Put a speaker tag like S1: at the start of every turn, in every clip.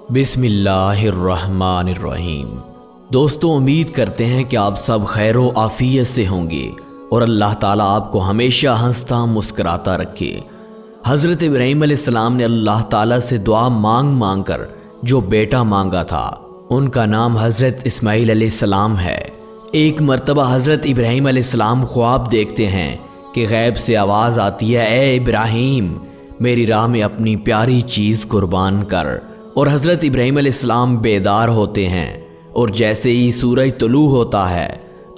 S1: बिस्मिल्लाहिर्रहमानिर्रहीम। दोस्तों, उम्मीद करते हैं कि आप सब खैर व आफियत से होंगे और अल्लाह ताला आपको हमेशा हंसता मुस्कुराता रखे। हज़रत इब्राहीम अलैहिस्सलाम ने अल्लाह ताला से दुआ मांग मांग कर जो बेटा मांगा था उनका नाम हज़रत इस्माईल अलैहिस्सलाम है। एक मर्तबा हज़रत इब्राहीम अलैहिस्सलाम ख्वाब देखते हैं कि गैब से आवाज़ आती है, ए इब्राहीम, मेरी राह में अपनी प्यारी चीज़ कुर्बान कर। और हज़रत इब्राहीम अलैहिस्सलाम बेदार होते हैं और जैसे ही सूरज तुलू होता है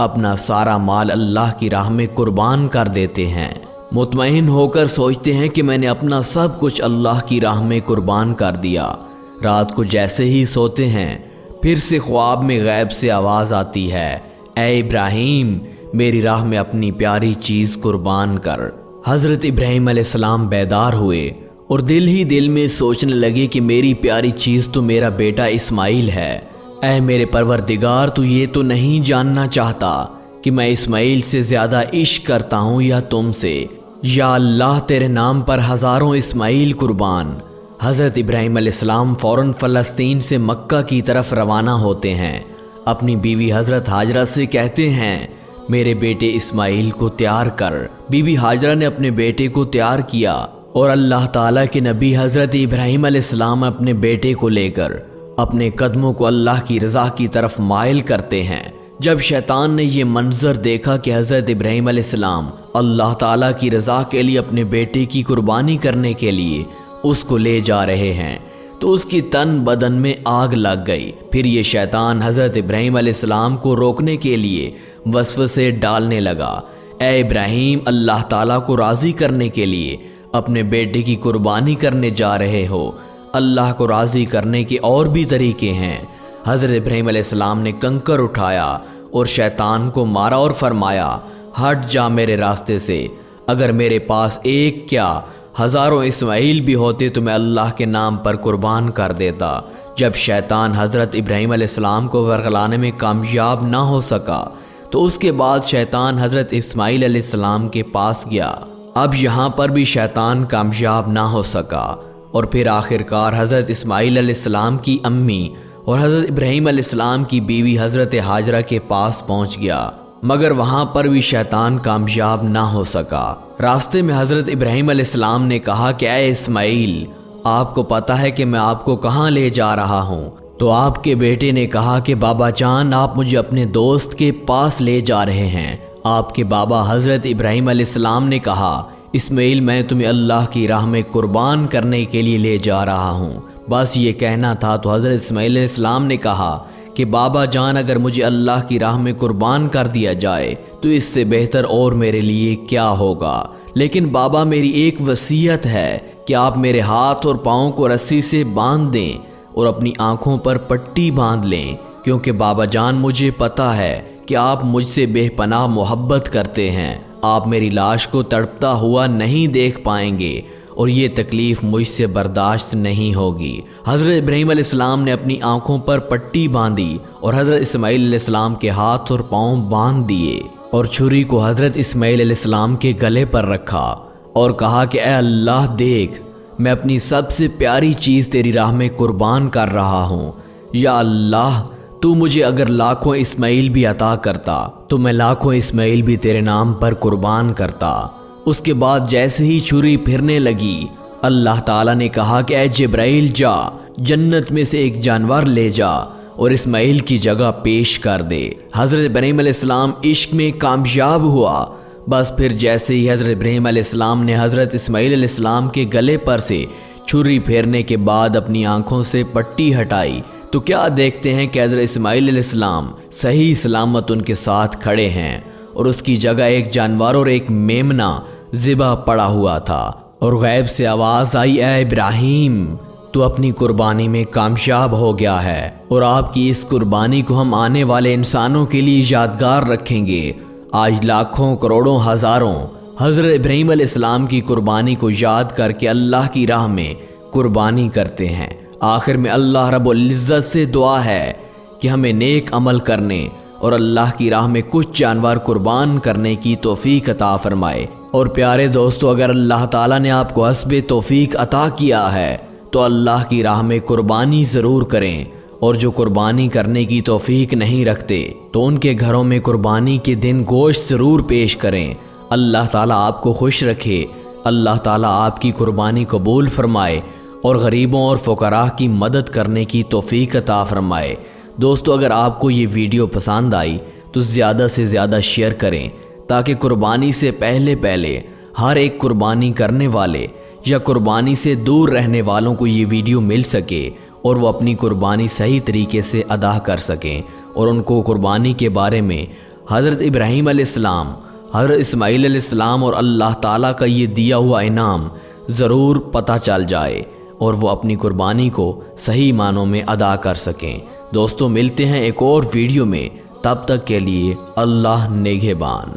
S1: अपना सारा माल अल्लाह की राह में कुर्बान कर देते हैं। मुतमईन होकर सोचते हैं कि मैंने अपना सब कुछ अल्लाह की राह में कुर्बान कर दिया। रात को जैसे ही सोते हैं फिर से ख्वाब में गैब से आवाज़ आती है, ए इब्राहीम, मेरी राह में अपनी प्यारी चीज़ कुर्बान कर। हज़रत इब्राहीम अलैहिस्सलाम बेदार हुए और दिल ही दिल में सोचने लगे कि मेरी प्यारी चीज़ तो मेरा बेटा इस्माईल है। ऐ मेरे परवरदिगार, तू ये तो नहीं जानना चाहता कि मैं इस्माईल से ज़्यादा इश्क करता हूँ या तुमसे। या अल्लाह, तेरे नाम पर हज़ारों इस्माईल कुर्बान। हज़रत इब्राहीम अलैहिस्सलाम फ़ौरन फ़लस्तीन से मक्का की तरफ रवाना होते हैं। अपनी बीवी हज़रत हाजरा से कहते हैं, मेरे बेटे इस्माईल को तैयार कर। बीवी हाजरा ने अपने बेटे को तैयार किया और अल्लाह ताला के नबी हज़रत इब्राहीम अलैहिस्सलाम अपने बेटे को लेकर अपने कदमों को अल्लाह की रज़ा की तरफ माइल करते हैं। जब शैतान ने ये मंजर देखा कि हज़रत इब्राहीम अलैहिस्सलाम अल्लाह ताला की रज़ा के लिए अपने बेटे की कुर्बानी करने के लिए उसको ले जा रहे हैं तो उसकी तन बदन में आग लग गई। फिर ये शैतान हज़रत इब्राहीम अलैहिस्सलाम को रोकने के लिए वसवसे डालने लगा, ए इब्राहीम, अल्लाह ताला को राज़ी करने के लिए अपने बेटे की कुर्बानी करने जा रहे हो। अल्लाह को राज़ी करने के और भी तरीके हैं। हज़रत इब्राहीम अलैहिस्सलाम ने कंकर उठाया और शैतान को मारा और फरमाया, हट जा मेरे रास्ते से। अगर मेरे पास एक क्या हज़ारों इस्माईल भी होते तो मैं अल्लाह के नाम पर कुर्बान कर देता। जब शैतान हज़रत इब्राहीम अलैहिस्सलाम को वर्गलाने में कामयाब ना हो सका तो उसके बाद शैतान हज़रत इस्माईल अलैहिस्सलाम के पास गया। अब यहाँ पर भी शैतान कामयाब ना हो सका और फिर आखिरकार हज़रत इस्माईल अलैहिस्सलाम की अम्मी और हज़रत इब्राहीम अलैहिस्सलाम की बीवी हज़रत हाजरा के पास पहुँच गया, मगर वहाँ पर भी शैतान कामयाब ना हो सका। रास्ते में हज़रत इब्राहीम अलैहिस्सलाम ने कहा कि ए इस्माईल, आपको पता है कि मैं आपको कहाँ ले जा रहा हूँ? तो आपके बेटे ने कहा कि बाबा जान, आप मुझे अपने दोस्त के पास ले जा रहे हैं। आपके बाबा हज़रत इब्राहीम अलैहिस्सलाम ने कहा, इस्माईल, मैं तुम्हें अल्लाह की राह में कुर्बान करने के लिए ले जा रहा हूँ। बस ये कहना था तो हज़रत इस्माईल अलैहिस्सलाम ने कहा कि बाबा जान, अगर मुझे अल्लाह की राह में कुर्बान कर दिया जाए तो इससे बेहतर और मेरे लिए क्या होगा। लेकिन बाबा, मेरी एक वसीयत है कि आप मेरे हाथ और पाँव को रस्सी से बांध दें और अपनी आँखों पर पट्टी बांध लें, क्योंकि बाबा जान, मुझे पता है कि आप मुझसे बेपनाह मोहब्बत करते हैं। आप मेरी लाश को तड़पता हुआ नहीं देख पाएंगे और ये तकलीफ़ मुझसे बर्दाश्त नहीं होगी। हज़रत इब्राहीम अलैहिस्सलाम ने अपनी आँखों पर पट्टी बांधी और हज़रत इस्माईल अलैहिस्सलाम के हाथ और पाँव बांध दिए और छुरी को हज़रत इस्माईल अलैहिस्सलाम के गले पर रखा और कहा कि ए अल्लाह, देख, मैं अपनी सबसे प्यारी चीज़ तेरी राह में कुर्बान कर रहा हूँ। या अल्लाह, तू मुझे अगर लाखों इस्माईल भी अता करता तो मैं लाखों इस्माईल भी तेरे नाम पर कुर्बान करता। उसके बाद जैसे ही छुरी फिरने लगी अल्लाह ताला ने कहा कि ए जिब्राइल, जा जन्नत में से एक जानवर ले जा और इस्माईल की जगह पेश कर दे। हज़रत इब्राहीम अलैहिस्सलाम इश्क में कामयाब हुआ। बस फिर जैसे ही हज़रत इब्राहीम अलैहिस्सलाम ने हज़रत इस्माईल अलैहिस्सलाम के गले पर से छुरी फेरने के बाद अपनी आँखों से पट्टी हटाई तो क्या देखते हैं कि हज़रत इस्माईल अलैहिस्सलाम सही सलामत उनके साथ खड़े हैं और उसकी जगह एक जानवर और एक मेमना ज़िबा पड़ा हुआ था। और गैब से आवाज़ आई, ए इब्राहीम, तू अपनी कुर्बानी में कामयाब हो गया है और आपकी इस कुर्बानी को हम आने वाले इंसानों के लिए यादगार रखेंगे। आज लाखों करोड़ों हज़ारों हज़रत इब्राहीम अलैहिस्सलाम की कुर्बानी को याद करके अल्लाह की राह में कुर्बानी करते हैं। आखिर में अल्लाह रब्बुल इज़्ज़त से दुआ है कि हमें नेक अमल करने और अल्लाह की राह में कुछ जानवर कुर्बान करने की तौफीक अता फरमाए। और प्यारे दोस्तों, अगर अल्लाह ताला ने आपको हस्बे तौफीक अता किया है تو اللہ کی راہ میں قربانی ضرور کریں، اور جو قربانی کرنے کی توفیق نہیں رکھتے تو ان کے گھروں میں قربانی کے دن گوشت ضرور پیش کریں۔ اللہ تعالیٰ آپ کو خوش رکھے، اللہ تعالیٰ آپ کی قربانی قبول فرمائے اور غریبوں اور فقراء کی مدد کرنے کی توفیق عطا فرمائے۔ دوستو، اگر آپ کو یہ ویڈیو پسند آئی تو زیادہ سے زیادہ شیئر کریں تاکہ قربانی سے پہلے ہر ایک قربانی کرنے والے یا قربانی سے دور رہنے والوں کو یہ ویڈیو مل سکے اور وہ اپنی قربانی صحیح طریقے سے ادا کر سکیں، اور ان کو قربانی کے بارے میں حضرت ابراہیم علیہ السلام، حضرت اسماعیل علیہ السلام اور اللہ تعالیٰ کا یہ دیا ہوا انعام ضرور پتہ چل جائے اور وہ اپنی قربانی کو صحیح معنوں میں ادا کر سکیں۔ دوستو، ملتے ہیں ایک اور ویڈیو میں، تب تک کے لیے اللہ نگہبان۔